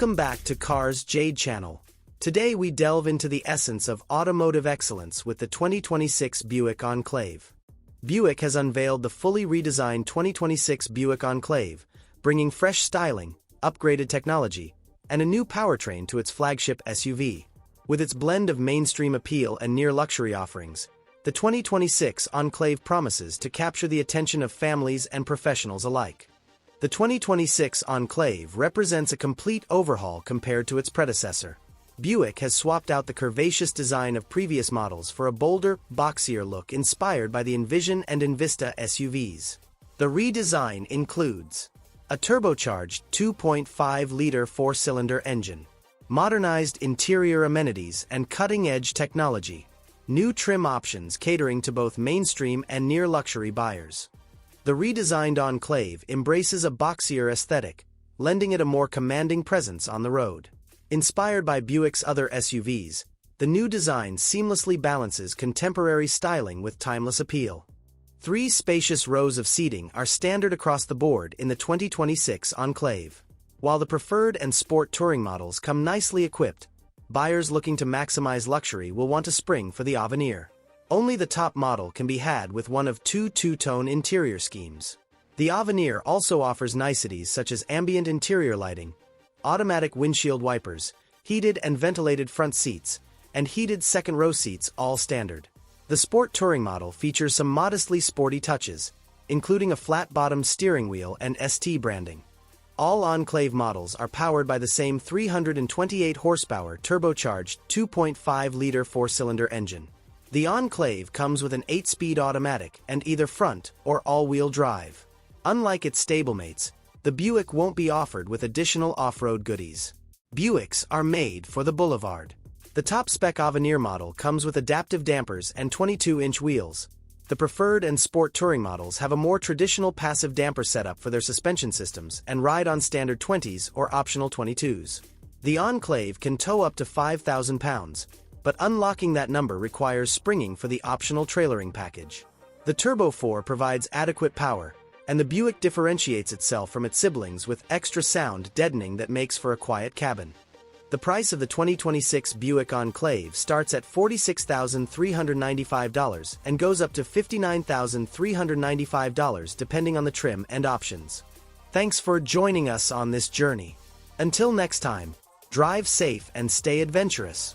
Welcome back to Cars Jade Channel. Today we delve into the essence of automotive excellence with the 2026 Buick Enclave. Buick has unveiled the fully redesigned 2026 Buick Enclave, bringing fresh styling, upgraded technology, and a new powertrain to its flagship SUV. With its blend of mainstream appeal and near-luxury offerings, the 2026 Enclave promises to capture the attention of families and professionals alike. The 2026 Enclave represents a complete overhaul compared to its predecessor. Buick has swapped out the curvaceous design of previous models for a bolder, boxier look inspired by the Envision and Envista SUVs. The redesign includes a turbocharged 2.5-liter four-cylinder engine, modernized interior amenities and cutting-edge technology, new trim options catering to both mainstream and near-luxury buyers. The redesigned Enclave embraces a boxier aesthetic, lending it a more commanding presence on the road. Inspired by Buick's other SUVs, the new design seamlessly balances contemporary styling with timeless appeal. 3 spacious rows of seating are standard across the board in the 2026 Enclave. While the preferred and sport touring models come nicely equipped, buyers looking to maximize luxury will want a spring for the Avenir. Only the top model can be had with one of 2 two-tone interior schemes. The Avenir also offers niceties such as ambient interior lighting, automatic windshield wipers, heated and ventilated front seats, and heated second-row seats, all standard. The Sport Touring model features some modestly sporty touches, including a flat-bottomed steering wheel and ST branding. All Enclave models are powered by the same 328 horsepower turbocharged 2.5-liter four-cylinder engine. The Enclave comes with an 8-speed automatic and either front or all-wheel drive. Unlike its stablemates, the Buick won't be offered with additional off-road goodies. Buicks are made for the boulevard. The top-spec Avenir model comes with adaptive dampers and 22-inch wheels. The preferred and sport touring models have a more traditional passive damper setup for their suspension systems and ride on standard 20s or optional 22s. The Enclave can tow up to 5,000 pounds, but unlocking that number requires springing for the optional trailering package. The Turbo 4 provides adequate power, and the Buick differentiates itself from its siblings with extra sound deadening that makes for a quiet cabin. The price of the 2026 Buick Enclave starts at $46,395 and goes up to $59,395 depending on the trim and options. Thanks for joining us on this journey. Until next time, drive safe and stay adventurous.